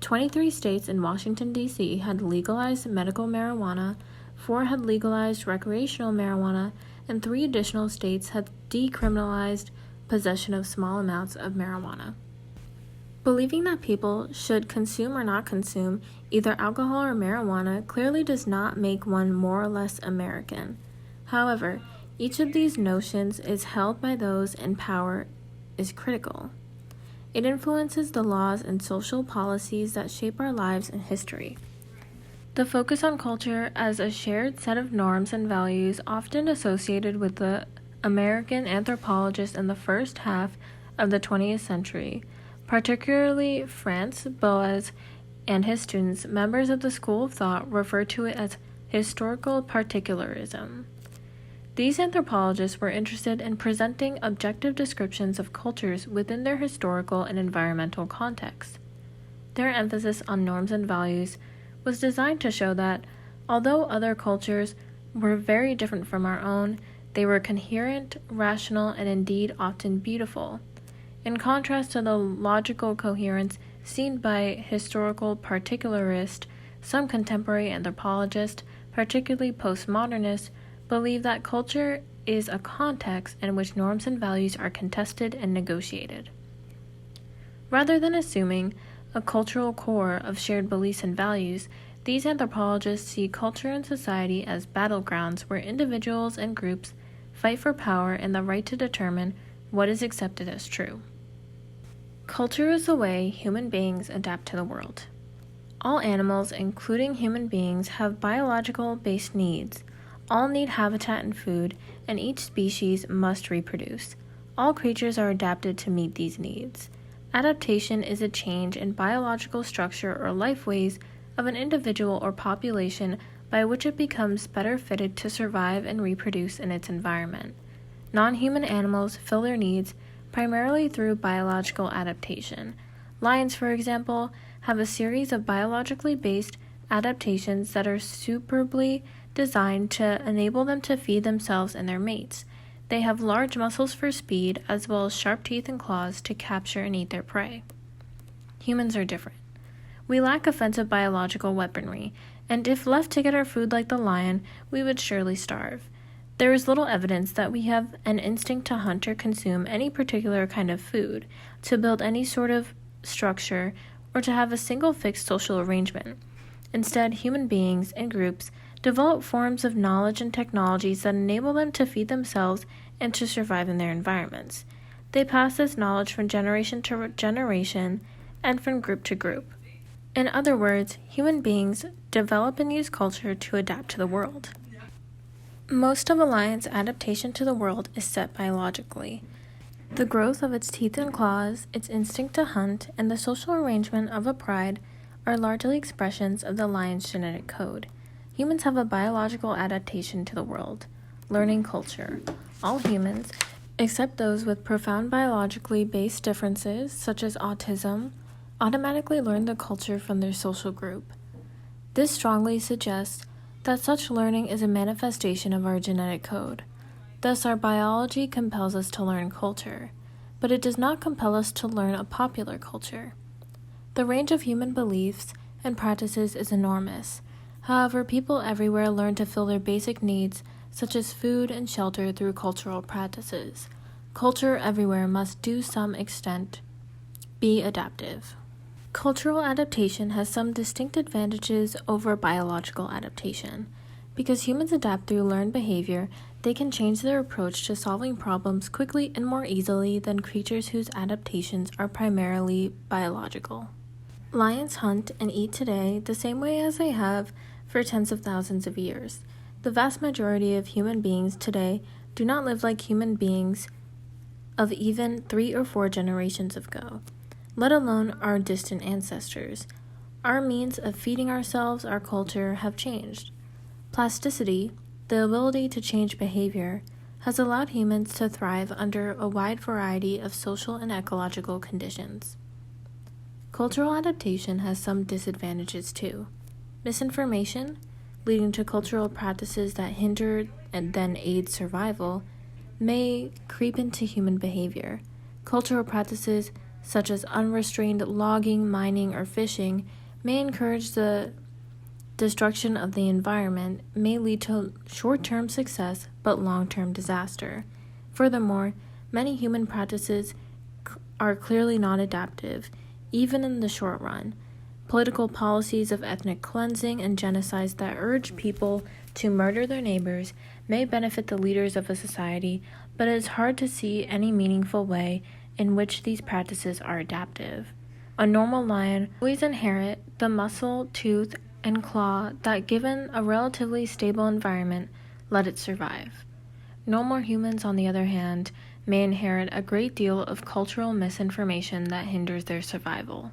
23 states and Washington, D.C. had legalized medical marijuana, 4 had legalized recreational marijuana, and 3 additional states had decriminalized possession of small amounts of marijuana. Believing that people should consume or not consume either alcohol or marijuana clearly does not make one more or less American. However, each of these notions is held by those in power is critical. It influences the laws and social policies that shape our lives and history. The focus on culture as a shared set of norms and values often associated with the American anthropologist in the first half of the 20th century Particularly France, Boas, and his students, members of the school of thought, refer to it as historical particularism. These anthropologists were interested in presenting objective descriptions of cultures within their historical and environmental context. Their emphasis on norms and values was designed to show that, although other cultures were very different from our own, they were coherent, rational, and indeed often beautiful. In contrast to the logical coherence seen by historical particularists, some contemporary anthropologists, particularly postmodernists, believe that culture is a context in which norms and values are contested and negotiated. Rather than assuming a cultural core of shared beliefs and values, these anthropologists see culture and society as battlegrounds where individuals and groups fight for power and the right to determine what is accepted as true. Culture is the way human beings adapt to the world. All animals, including human beings, have biological-based needs. All need habitat and food, and each species must reproduce. All creatures are adapted to meet these needs. Adaptation is a change in biological structure or life ways of an individual or population by which it becomes better fitted to survive and reproduce in its environment. Non-human animals fill their needs primarily through biological adaptation. Lions, for example, have a series of biologically based adaptations that are superbly designed to enable them to feed themselves and their mates. They have large muscles for speed, as well as sharp teeth and claws to capture and eat their prey. Humans are different. We lack offensive biological weaponry, and if left to get our food like the lion, we would surely starve. There is little evidence that we have an instinct to hunt or consume any particular kind of food, to build any sort of structure, or to have a single fixed social arrangement. Instead, human beings and groups develop forms of knowledge and technologies that enable them to feed themselves and to survive in their environments. They pass this knowledge from generation to generation and from group to group. In other words, human beings develop and use culture to adapt to the world. Most of a lion's adaptation to the world is set biologically. The growth of its teeth and claws, its instinct to hunt, and the social arrangement of a pride are largely expressions of the lion's genetic code. Humans have a biological adaptation to the world, learning culture. All humans, except those with profound biologically based differences, such as autism, automatically learn the culture from their social group. This strongly suggests that such learning is a manifestation of our genetic code. Thus, our biology compels us to learn culture, but it does not compel us to learn a popular culture. The range of human beliefs and practices is enormous. However, people everywhere learn to fill their basic needs, such as food and shelter, through cultural practices. Culture everywhere must, to some extent, be adaptive. Cultural adaptation has some distinct advantages over biological adaptation. Because humans adapt through learned behavior, they can change their approach to solving problems quickly and more easily than creatures whose adaptations are primarily biological. Lions hunt and eat today the same way as they have for tens of thousands of years. The vast majority of human beings today do not live like human beings of even 3 or 4 generations ago, let alone our distant ancestors. Our means of feeding ourselves, our culture, have changed. Plasticity, the ability to change behavior, has allowed humans to thrive under a wide variety of social and ecological conditions. Cultural adaptation has some disadvantages too. Misinformation, leading to cultural practices that hinder and then aid survival, may creep into human behavior. Cultural practices such as unrestrained logging, mining, or fishing may encourage the destruction of the environment, may lead to short-term success but long-term disaster. Furthermore, many human practices are clearly not adaptive, even in the short run. Political policies of ethnic cleansing and genocides that urge people to murder their neighbors may benefit the leaders of a society, but it is hard to see any meaningful way in which these practices are adaptive. A normal lion always inherit the muscle, tooth, and claw that, given a relatively stable environment, let it survive. Normal humans, on the other hand, may inherit a great deal of cultural misinformation that hinders their survival.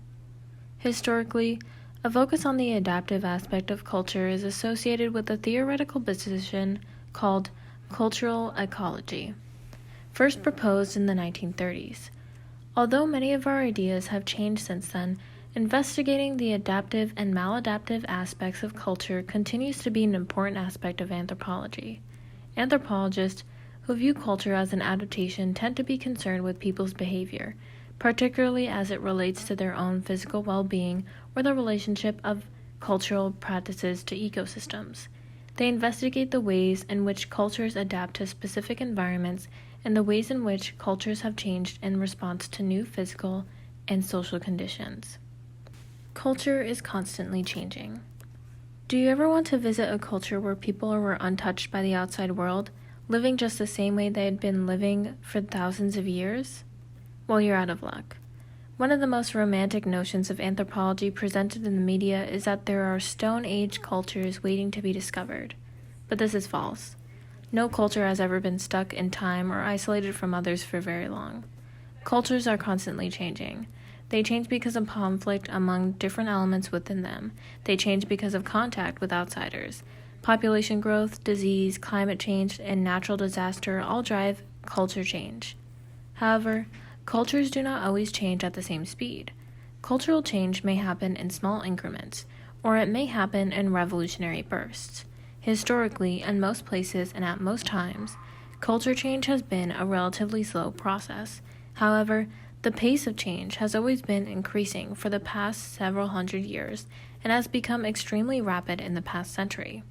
Historically, a focus on the adaptive aspect of culture is associated with a theoretical position called cultural ecology, first proposed in the 1930s. Although many of our ideas have changed since then, investigating the adaptive and maladaptive aspects of culture continues to be an important aspect of anthropology. Anthropologists who view culture as an adaptation tend to be concerned with people's behavior, particularly as it relates to their own physical well-being or the relationship of cultural practices to ecosystems. They investigate the ways in which cultures adapt to specific environments and the ways in which cultures have changed in response to new physical and social conditions. Culture is constantly changing. Do you ever want to visit a culture where people were untouched by the outside world, living just the same way they had been living for thousands of years? Well, you're out of luck. One of the most romantic notions of anthropology presented in the media is that there are Stone Age cultures waiting to be discovered. But this is false. No culture has ever been stuck in time or isolated from others for very long. Cultures are constantly changing. They change because of conflict among different elements within them. They change because of contact with outsiders. Population growth, disease, climate change, and natural disaster all drive culture change. However, cultures do not always change at the same speed. Cultural change may happen in small increments, or it may happen in revolutionary bursts. Historically, in most places and at most times, culture change has been a relatively slow process. However, the pace of change has always been increasing for the past several hundred years and has become extremely rapid in the past century.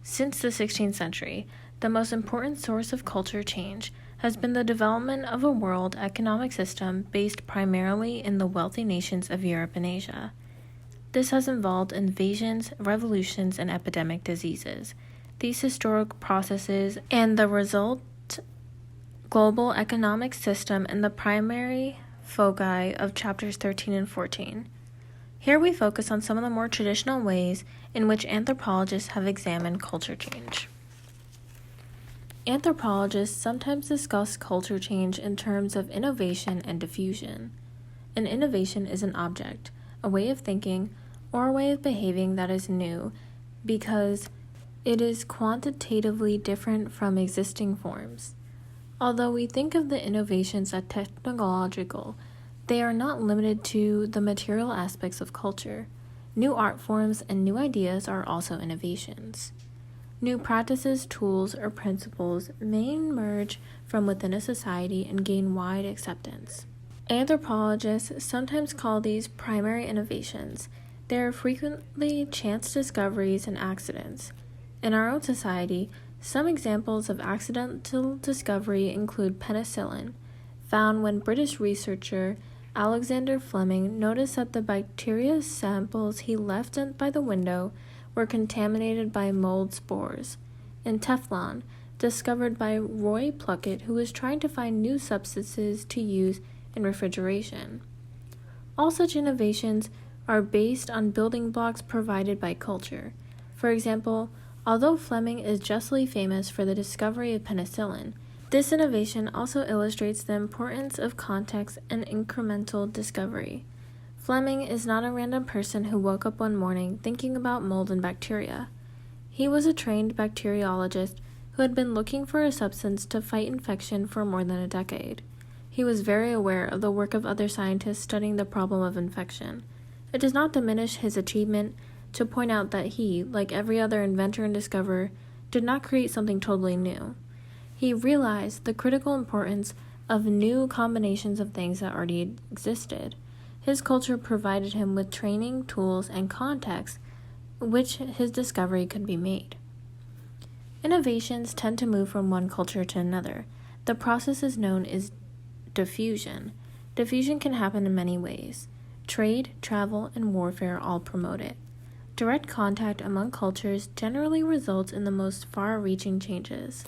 Since the 16th century, the most important source of culture change has been the development of a world economic system based primarily in the wealthy nations of Europe and Asia. This has involved invasions, revolutions, and epidemic diseases. These historic processes and the result global economic system and the primary foci of chapters 13 and 14. Here we focus on some of the more traditional ways in which anthropologists have examined culture change. Anthropologists sometimes discuss culture change in terms of innovation and diffusion. An innovation is an object, a way of thinking, or a way of behaving that is new because it is quantitatively different from existing forms. Although we think of the innovations as technological, they are not limited to the material aspects of culture. New art forms and new ideas are also innovations. New practices, tools, or principles may emerge from within a society and gain wide acceptance. Anthropologists sometimes call these primary innovations. They are frequently chance discoveries and accidents. In our own society, some examples of accidental discovery include penicillin, found when British researcher Alexander Fleming noticed that the bacteria samples he left by the window were contaminated by mold spores, and Teflon, discovered by Roy Pluckett, who was trying to find new substances to use in refrigeration. All such innovations are based on building blocks provided by culture. For example, although Fleming is justly famous for the discovery of penicillin, this innovation also illustrates the importance of context and incremental discovery. Fleming is not a random person who woke up one morning thinking about mold and bacteria. He was a trained bacteriologist who had been looking for a substance to fight infection for more than a decade. He was very aware of the work of other scientists studying the problem of infection. It does not diminish his achievement to point out that he, like every other inventor and discoverer, did not create something totally new. He realized the critical importance of new combinations of things that already existed. His culture provided him with training, tools, and context which his discovery could be made. Innovations tend to move from one culture to another. The process is known as diffusion. Diffusion can happen in many ways. Trade, travel, and warfare all promote it. Direct contact among cultures generally results in the most far-reaching changes.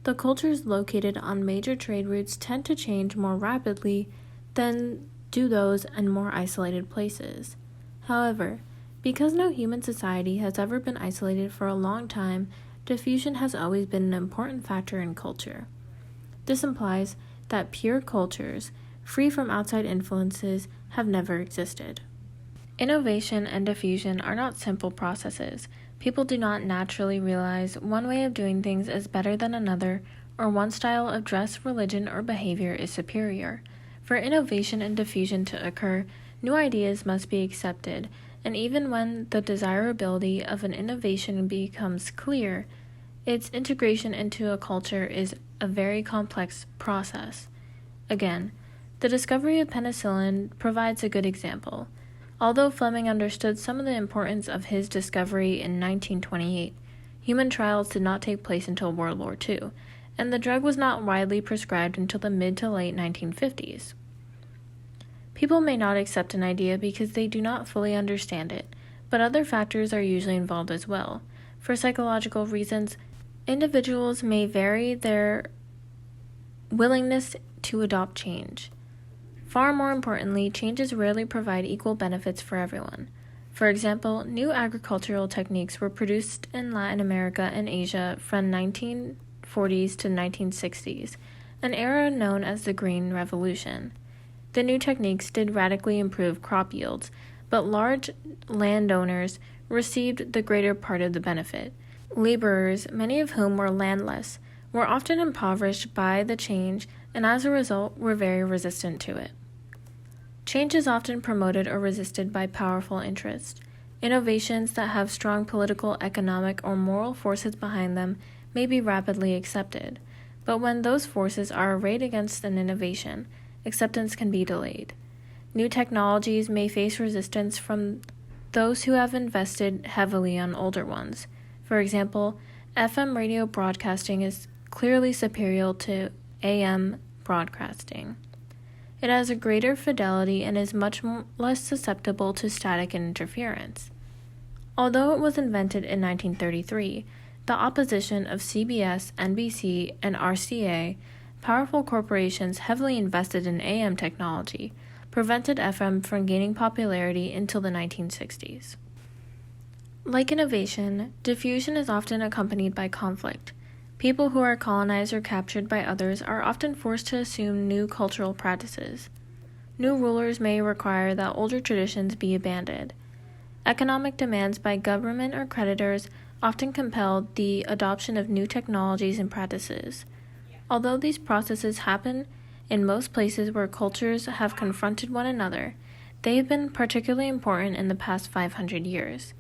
The cultures located on major trade routes tend to change more rapidly than do those in more isolated places. However, because no human society has ever been isolated for a long time, diffusion has always been an important factor in culture. This implies that pure cultures, free from outside influences, have never existed. Innovation and diffusion are not simple processes. People do not naturally realize one way of doing things is better than another, or one style of dress, religion, or behavior is superior. For innovation and diffusion to occur, new ideas must be accepted, and even when the desirability of an innovation becomes clear, its integration into a culture is a very complex process. Again, the discovery of penicillin provides a good example. Although Fleming understood some of the importance of his discovery in 1928, human trials did not take place until World War II, and the drug was not widely prescribed until the mid to late 1950s. People may not accept an idea because they do not fully understand it, but other factors are usually involved as well. For psychological reasons, individuals may vary their willingness to adopt change. Far more importantly, changes rarely provide equal benefits for everyone. For example, new agricultural techniques were produced in Latin America and Asia from 1940s to 1960s, an era known as the Green Revolution. The new techniques did radically improve crop yields, but large landowners received the greater part of the benefit. Laborers, many of whom were landless, were often impoverished by the change and as a result were very resistant to it. Change is often promoted or resisted by powerful interests. Innovations that have strong political, economic, or moral forces behind them may be rapidly accepted, but when those forces are arrayed against an innovation, acceptance can be delayed. New technologies may face resistance from those who have invested heavily on older ones. For example, FM radio broadcasting is clearly superior to AM broadcasting. It has a greater fidelity and is much less susceptible to static and interference. Although it was invented in 1933, the opposition of CBS, NBC, and RCA, powerful corporations heavily invested in AM technology, prevented FM from gaining popularity until the 1960s. Like innovation, diffusion is often accompanied by conflict. People who are colonized or captured by others are often forced to assume new cultural practices. New rulers may require that older traditions be abandoned. Economic demands by government or creditors often compel the adoption of new technologies and practices. Although these processes happen in most places where cultures have confronted one another, they have been particularly important in the past 500 years.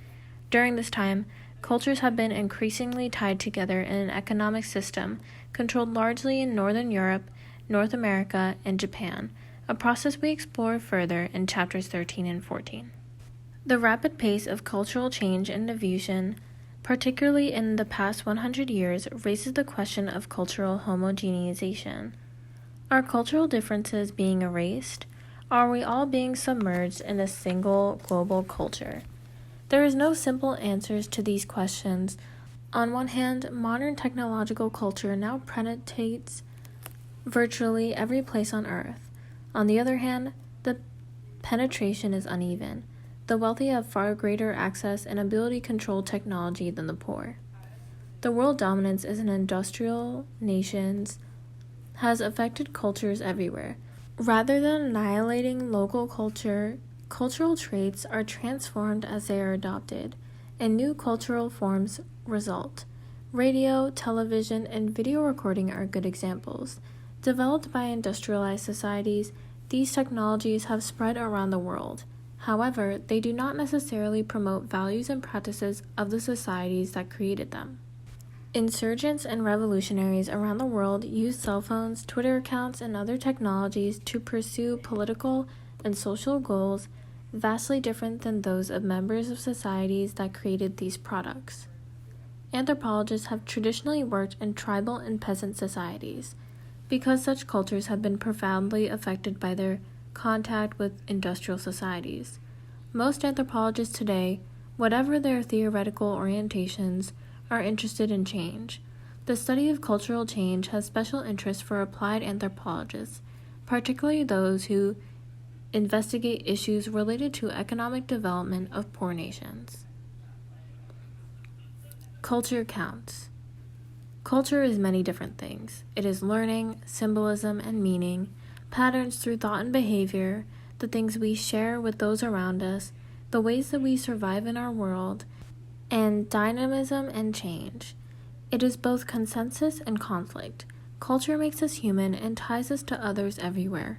During this time, cultures have been increasingly tied together in an economic system controlled largely in Northern Europe, North America, and Japan, a process we explore further in chapters 13 and 14. The rapid pace of cultural change and diffusion, particularly in the past 100 years, raises the question of cultural homogenization. Are cultural differences being erased? Are we all being submerged in a single global culture? There is no simple answers to these questions. On one hand, modern technological culture now penetrates virtually every place on Earth. On the other hand, the penetration is uneven. The wealthy have far greater access and ability to control technology than the poor. The world dominance as an industrial nations has affected cultures everywhere. Rather than annihilating local culture, cultural traits are transformed as they are adopted, and new cultural forms result. Radio, television, and video recording are good examples. Developed by industrialized societies, these technologies have spread around the world. However, they do not necessarily promote values and practices of the societies that created them. Insurgents and revolutionaries around the world use cell phones, Twitter accounts, and other technologies to pursue political and social goals vastly different than those of members of societies that created these products. Anthropologists have traditionally worked in tribal and peasant societies, because such cultures have been profoundly affected by their contact with industrial societies. Most anthropologists today, whatever their theoretical orientations, are interested in change. The study of cultural change has special interest for applied anthropologists, particularly those who investigate issues related to economic development of poor nations. Culture counts. Culture is many different things. It is learning, symbolism, and meaning, patterns through thought and behavior, the things we share with those around us, the ways that we survive in our world, and dynamism and change. It is both consensus and conflict. Culture makes us human and ties us to others everywhere.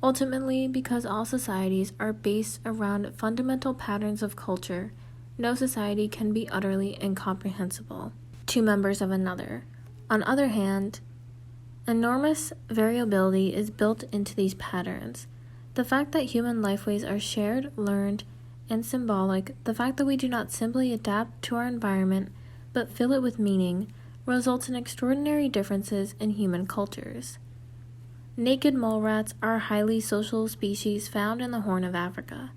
Ultimately, because all societies are based around fundamental patterns of culture, no society can be utterly incomprehensible to members of another. On the other hand, enormous variability is built into these patterns. The fact that human lifeways are shared, learned, and symbolic, the fact that we do not simply adapt to our environment but fill it with meaning, results in extraordinary differences in human cultures. Naked mole rats are a highly social species found in the Horn of Africa.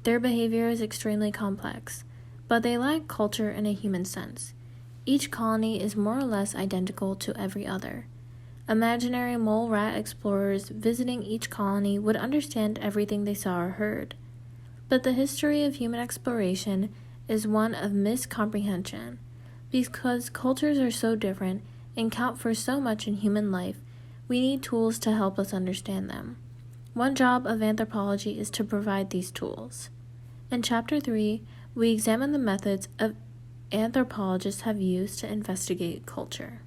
Their behavior is extremely complex, but they lack culture in a human sense. Each colony is more or less identical to every other. Imaginary mole rat explorers visiting each colony would understand everything they saw or heard. But the history of human exploration is one of miscomprehension. Because cultures are so different and count for so much in human life, we need tools to help us understand them. One job of anthropology is to provide these tools. In Chapter 3, we examine the methods anthropologists have used to investigate culture.